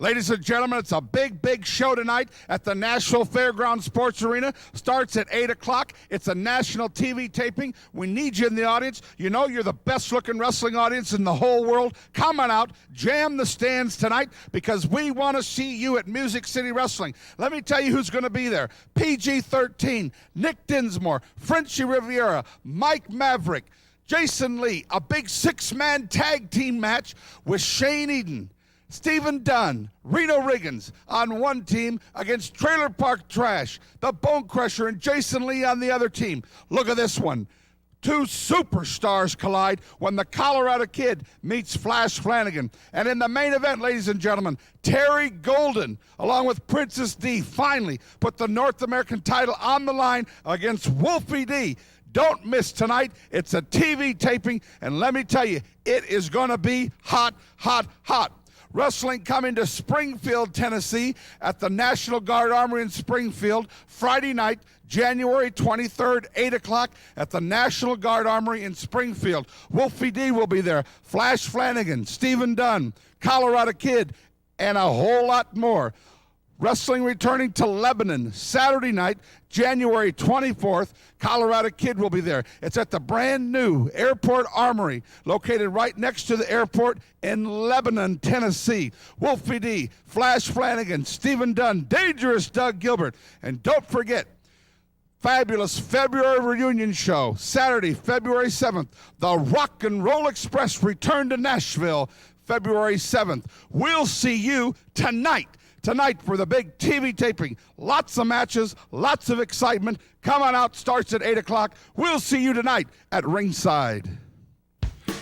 Ladies and gentlemen, it's a big show tonight at the Nashville Fairgrounds Sports Arena. Starts at 8 o'clock. It's a national TV taping. We need you in the audience. You know you're the best-looking wrestling audience in the whole world. Come on out. Jam the stands tonight because we want to see you at Music City Wrestling. Let me tell you who's going to be there. PG-13, Nick Dinsmore, Frenchie Riviera, Mike Maverick, Jason Lee, a big six-man tag team match with Shane Eden, Stephen Dunn, Reno Riggins on one team against Trailer Park Trash, the Bone Crusher, and Jason Lee on the other team. Look at this one. Two superstars collide when the Colorado Kid meets Flash Flanagan. And in the main event, ladies and gentlemen, Terry Golden, along with Princess D, finally put the North American title on the line against Wolfie D. Don't miss tonight. It's a TV taping, and let me tell you, it is going to be hot. Wrestling coming to Springfield, Tennessee at the National Guard Armory in Springfield, Friday night, January 23rd, 8 o'clock at the National Guard Armory in Springfield. Wolfie D will be there, Flash Flanagan, Stephen Dunn, Colorado Kid, and a whole lot more. Wrestling returning to Lebanon Saturday night, January 24th. Colorado Kid will be there. It's at the brand new Airport Armory, located right next to the airport in Lebanon, Tennessee. Wolfie D, Flash Flanagan, Stephen Dunn, Dangerous Doug Gilbert. And don't forget, fabulous February reunion show, Saturday, February 7th. The Rock and Roll Express return to Nashville, February 7th. We'll see you tonight for the big TV taping. Lots of matches, lots of excitement. Come on out, starts at 8 o'clock. We'll see you tonight at ringside.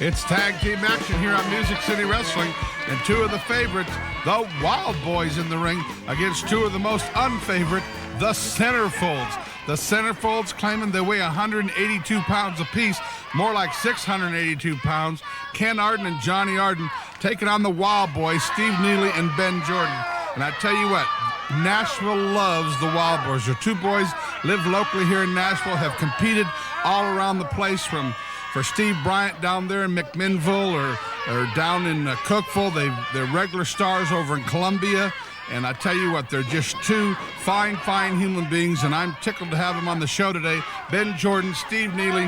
It's tag team action here on Music City Wrestling, and two of the favorites, the Wild Boys, in the ring against two of the most unfavorite, the Centerfolds. The Centerfolds claiming they weigh 182 pounds apiece, more like 682 pounds. Ken Arden and Johnny Arden taking on the Wild Boys, Steve Neely and Ben Jordan. And I tell you what, Nashville loves the Wild Boys. The two boys live locally here in Nashville, have competed all around the place, for Steve Bryant down there in McMinnville or down in Cookville. They're regular stars over in Columbia. And I tell you what, they're just two fine human beings, and I'm tickled to have them on the show today. Ben Jordan, Steve Neely,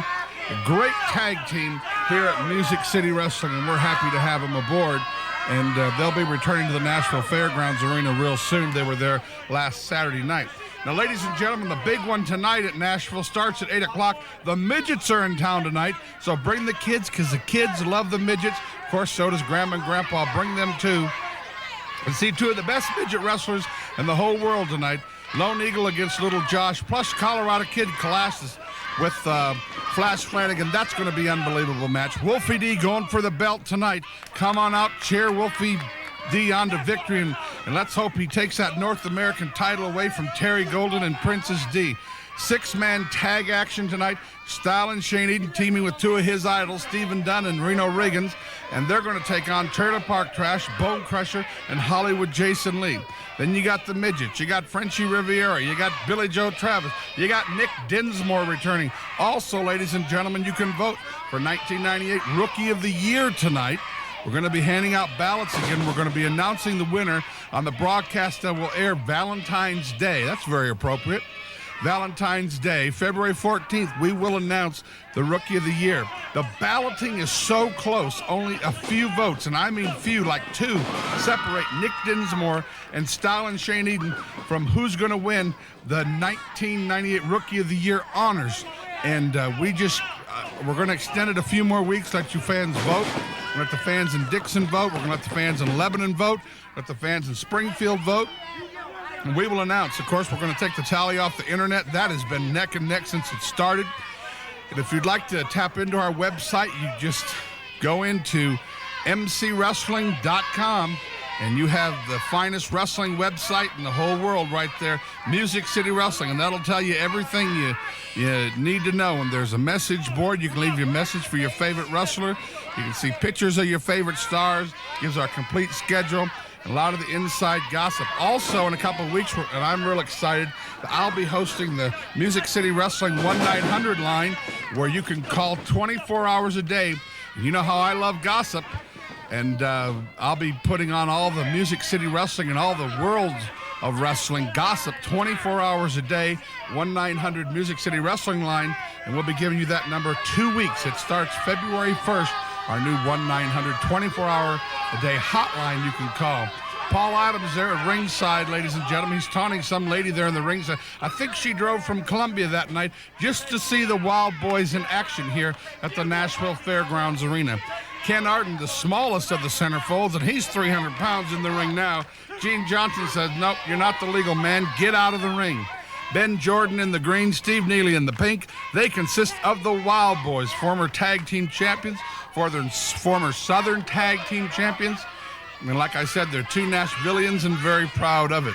a great tag team here at Music City Wrestling, and we're happy to have them aboard. And they'll be returning to the Nashville Fairgrounds Arena real soon. They were there last Saturday night. Now, ladies and gentlemen, the big one tonight at Nashville starts at 8 o'clock. The midgets are in town tonight, so bring the kids because the kids love the midgets. Of course, so does Grandma and Grandpa. Bring them too. And see two of the best midget wrestlers in the whole world tonight. Lone Eagle against Little Josh, plus Colorado Kid classes with Flash Flanagan. That's going to be an unbelievable match. Wolfie D going for the belt tonight. Come on out, cheer Wolfie D on to victory, and let's hope he takes that North American title away from Terry Golden and Princess D. Six-man tag action tonight. Style and Shane Eden teaming with two of his idols, Stephen Dunn and Reno Riggins, and they're going to take on Trailer Park Trash, Bone Crusher, and Hollywood Jason Lee. Then you got the midgets. You got Frenchie Riviera. You got Billy Joe Travis. You got Nick Dinsmore returning. Also, ladies and gentlemen, you can vote for 1998 Rookie of the Year tonight. We're going to be handing out ballots again. We're going to be announcing the winner on the broadcast that will air Valentine's Day. That's very appropriate. Valentine's Day, February 14th, we will announce the Rookie of the Year. The balloting is so close, only a few votes, and I mean few, like two, separate Nick Dinsmore and Style and Shane Eden from who's going to win the 1998 Rookie of the Year honors. And we're going to extend it a few more weeks, let you fans vote. We're going to let the fans in Dixon vote. We're going to let the fans in Lebanon vote. Let the fans in Springfield vote. And we will announce, of course, we're going to take the tally off the internet. That has been neck and neck since it started. And if you'd like to tap into our website, you just go into mcwrestling.com, and you have the finest wrestling website in the whole world right there, Music City Wrestling. And that'll tell you everything you need to know. And there's a message board. You can leave your message for your favorite wrestler. You can see pictures of your favorite stars. Gives our complete schedule. A lot of the inside gossip. Also, in a couple of weeks, and I'm real excited, I'll be hosting the Music City Wrestling 1-900 line, where you can call 24 hours a day. You know how I love gossip. And I'll be putting on all the Music City Wrestling and all the world of wrestling gossip 24 hours a day, 1-900 Music City Wrestling line, and we'll be giving you that number 2 weeks. It starts February 1st, our new 1-900 24-hour-a-day hotline you can call. Paul Adams there at ringside, ladies and gentlemen. He's taunting some lady there in the ringside. I think she drove from Columbia that night just to see the Wild Boys in action here at the Nashville Fairgrounds Arena. Ken Arden, the smallest of the Centerfolds, and he's 300 pounds in the ring now. Gene Johnson says, nope, you're not the legal man. Get out of the ring. Ben Jordan in the green, Steve Neely in the pink. They consist of the Wild Boys, former tag team champions, former Southern tag team champions. And like I said, they're two Nashvillians and very proud of it.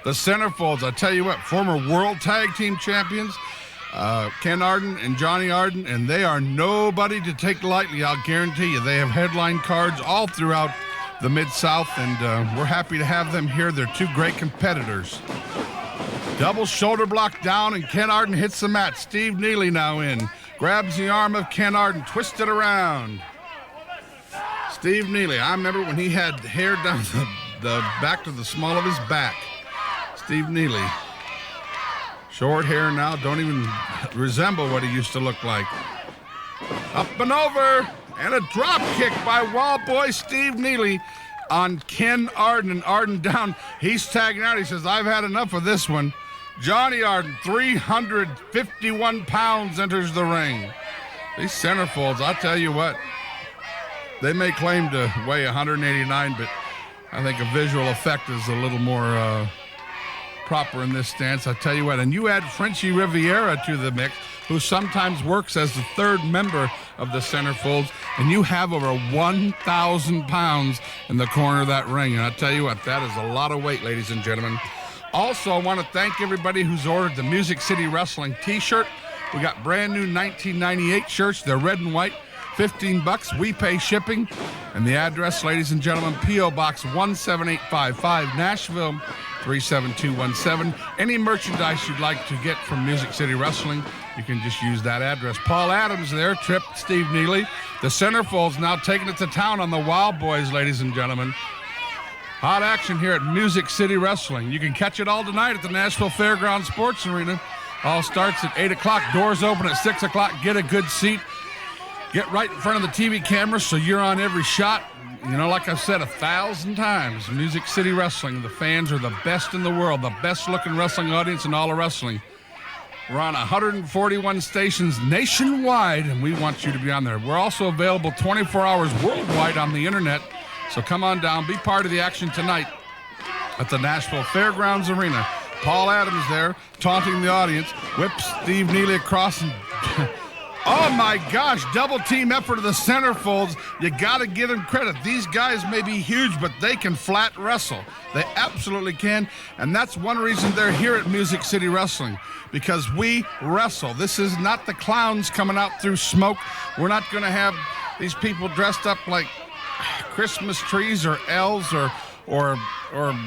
The Centerfolds, I tell you what, former world tag team champions, Ken Arden and Johnny Arden, and they are nobody to take lightly, I'll guarantee you. They have headline cards all throughout the Mid-South, and we're happy to have them here. They're two great competitors. Double shoulder block down, and Ken Arden hits the mat. Steve Neely now in. Grabs the arm of Ken Arden, twists it around. Steve Neely, I remember when he had hair down the back to the small of his back. Steve Neely. Short hair now, don't even resemble what he used to look like. Up and over, and a drop kick by Wild Boy Steve Neely on Ken Arden, and Arden down. He's tagging out. He says, I've had enough of this one. Johnny Arden, 351 pounds, enters the ring. These Centerfolds, I'll tell you what, they may claim to weigh 189, but I think a visual effect is a little more proper in this stance. I tell you what, and you add Frenchie Riviera to the mix, who sometimes works as the third member of the Centerfolds, and you have over 1,000 pounds in the corner of that ring. And I tell you what, that is a lot of weight, ladies and gentlemen. Also, I want to thank everybody who's ordered the Music City Wrestling t-shirt. We got brand new 1998 shirts. They're red and white, $15. We pay shipping. And the address, ladies and gentlemen, P.O. Box 17855, Nashville 37217. Any merchandise you'd like to get from Music City Wrestling, you can just use that address. Paul Adams there, tripped Steve Neely. The Centerfolds now taking it to town on the Wild Boys, ladies and gentlemen. Hot action here at Music City Wrestling. You can catch it all tonight at the Nashville Fairgrounds Sports Arena. All starts at 8 o'clock. Doors open at 6 o'clock. Get a good seat. Get right in front of the TV camera so you're on every shot. You know, like I've said 1,000 times, Music City Wrestling, the fans are the best in the world, the best-looking wrestling audience in all of wrestling. We're on 141 stations nationwide, and we want you to be on there. We're also available 24 hours worldwide on the internet, so come on down, be part of the action tonight at the Nashville Fairgrounds Arena. Paul Adams there, taunting the audience, whips Steve Neely across and... Oh my gosh, double team effort of the Centerfolds. You got to give them credit. These guys may be huge, but they can flat wrestle. They absolutely can, and that's one reason they're here at Music City Wrestling, because we wrestle. This is not the clowns coming out through smoke. We're not going to have these people dressed up like Christmas trees or elves or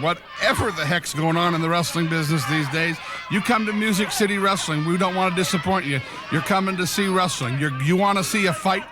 whatever the heck's going on in the wrestling business these days. You come to Music City Wrestling, we don't want to disappoint you. You're coming to see wrestling. You want to see a fight?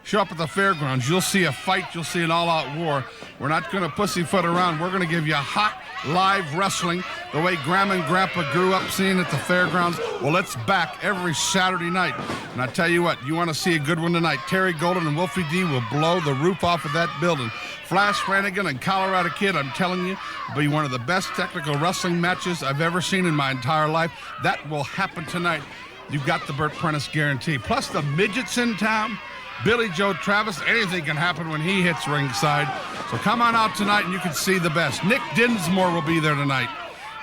Show up at the fairgrounds. You'll see a fight. You'll see an all-out war. We're not going to pussyfoot around. We're going to give you hot, live wrestling the way Grandma and Grandpa grew up seeing at the fairgrounds. Well, it's back every Saturday night. And I tell you what, you want to see a good one tonight. Terry Golden and Wolfie D will blow the roof off of that building. Flash Flanagan and Colorado Kid, I'm telling you, will be one of the best technical wrestling matches I've ever seen in my entire life. That will happen tonight. You've got the Bert Prentice guarantee. Plus the midgets in town. Billy Joe Travis, anything can happen when he hits ringside. So come on out tonight and you can see the best. Nick Dinsmore will be there tonight.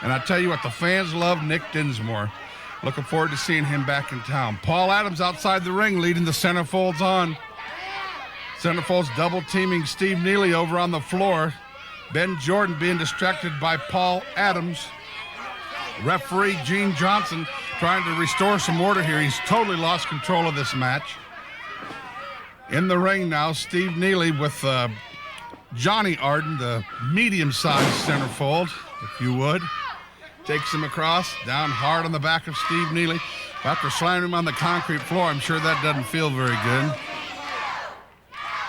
And I tell you what, the fans love Nick Dinsmore. Looking forward to seeing him back in town. Paul Adams outside the ring leading the Centerfolds on. Centerfolds double teaming Steve Neely over on the floor. Ben Jordan being distracted by Paul Adams. Referee Gene Johnson trying to restore some order here. He's totally lost control of this match. In the ring now, Steve Neely with Johnny Arden, the medium-sized Centerfold, if you would. Takes him across, down hard on the back of Steve Neely. After slamming him on the concrete floor, I'm sure that doesn't feel very good.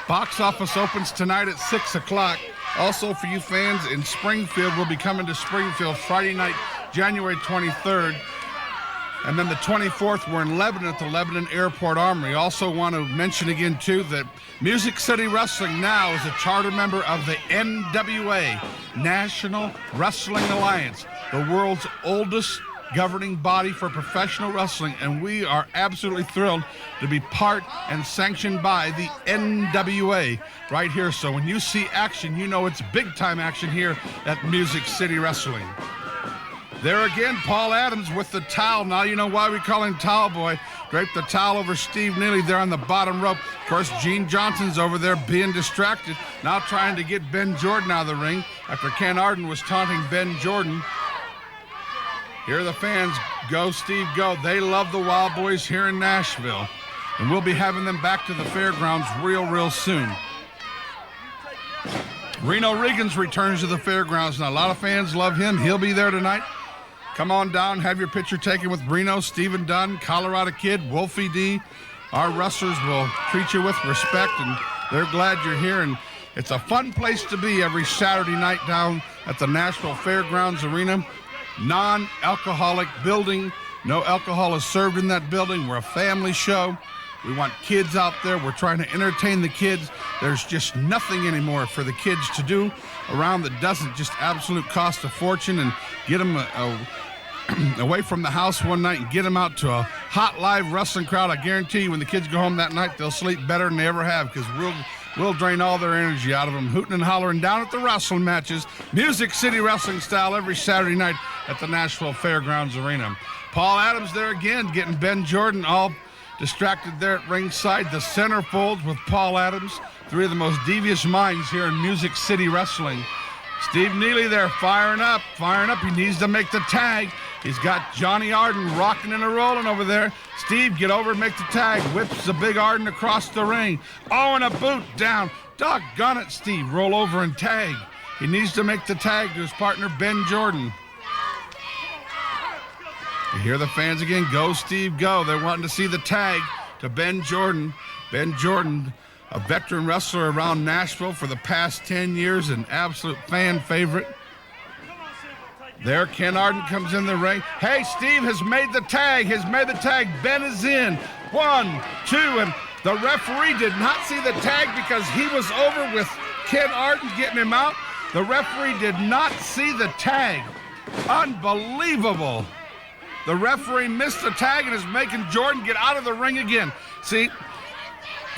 Box office opens tonight at 6 o'clock. Also, for you fans in Springfield, we'll be coming to Springfield Friday night, January 23rd. And then the 24th, we're in Lebanon at the Lebanon Airport Armory. Also want to mention again, too, that Music City Wrestling now is a charter member of the NWA, National Wrestling Alliance, the world's oldest governing body for professional wrestling, and we are absolutely thrilled to be part and sanctioned by the NWA right here. So when you see action, you know it's big-time action here at Music City Wrestling. There again, Paul Adams with the towel. Now you know why we call him Towel Boy. Drape the towel over Steve Neely there on the bottom rope. Of course, Gene Johnson's over there being distracted, now trying to get Ben Jordan out of the ring after Ken Arden was taunting Ben Jordan. Here the fans, go Steve, go. They love the Wild Boys here in Nashville. And we'll be having them back to the fairgrounds real soon. Reno Regan's returns to the fairgrounds. Now, a lot of fans love him. He'll be there tonight. Come on down, have your picture taken with Reno, Stephen Dunn, Colorado Kid, Wolfie D. Our wrestlers will treat you with respect, and they're glad you're here. And it's a fun place to be every Saturday night down at the Nashville Fairgrounds Arena. Non-alcoholic building. No alcohol is served in that building. We're a family show. We want kids out there. We're trying to entertain the kids. There's just nothing anymore for the kids to do around that doesn't just absolute cost a fortune, and get them away from the house one night and get them out to a hot live wrestling crowd. I guarantee you when the kids go home that night, they'll sleep better than they ever have, because we'll drain all their energy out of them, hooting and hollering down at the wrestling matches, Music City Wrestling style, every Saturday night at the Nashville Fairgrounds Arena. Paul Adams there again, getting Ben Jordan all distracted there at ringside. The Centerfolds with Paul Adams, three of the most devious minds here in Music City Wrestling. Steve Neely there firing up. He needs to make the tag. He's got Johnny Arden rocking and rolling over there. Steve, get over and make the tag. Whips the big Arden across the ring. Oh, and a boot down. Doggone it, Steve. Roll over and tag. He needs to make the tag to his partner, Ben Jordan. You hear the fans again. Go, Steve, go. They're wanting to see the tag to Ben Jordan. Ben Jordan, a veteran wrestler around Nashville for the past 10 years, an absolute fan favorite. There, Ken Arden comes in the ring. Hey, Steve has made the tag. Ben is in. 1, 2, and the referee did not see the tag because he was over with Ken Arden getting him out. The referee did not see the tag. Unbelievable. The referee missed the tag and is making Jordan get out of the ring again. See,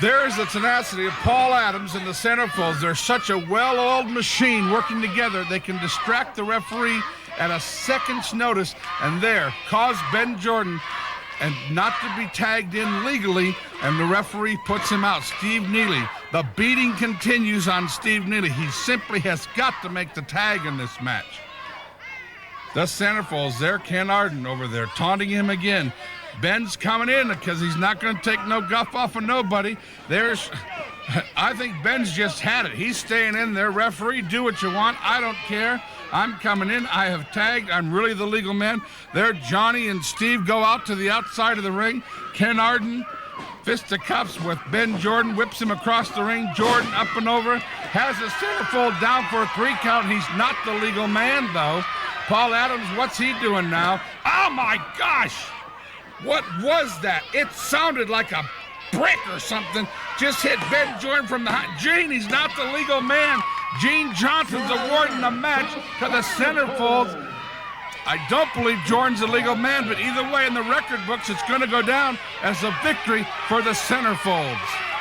there's the tenacity of Paul Adams and the Centerfolds. They're such a well-oiled machine working together. They can distract the referee at a second's notice, and there, cause Ben Jordan and not to be tagged in legally, and the referee puts him out. Steve Neely, the beating continues on Steve Neely. He simply has got to make the tag in this match. The Centerfolds there, Ken Arden over there taunting him again. Ben's coming in because he's not going to take no guff off of nobody. I think Ben's just had it. He's staying in there. Referee, do what you want. I don't care. I'm coming in. I have tagged. I'm really the legal man. There, Johnny and Steve go out to the outside of the ring. Ken Arden, fisticuffs with Ben Jordan, whips him across the ring. Jordan up and over, has the Centerfold down for a 3 count. He's not the legal man, though. Paul Adams, what's he doing now? Oh, my gosh! What was that? It sounded like a brick or something. Just hit Ben Jordan from the high. Gene, he's not the legal man. Gene Johnson's awarding the match to the Centerfolds. I don't believe Jordan's the legal man, but either way, in the record books, it's going to go down as a victory for the Centerfolds.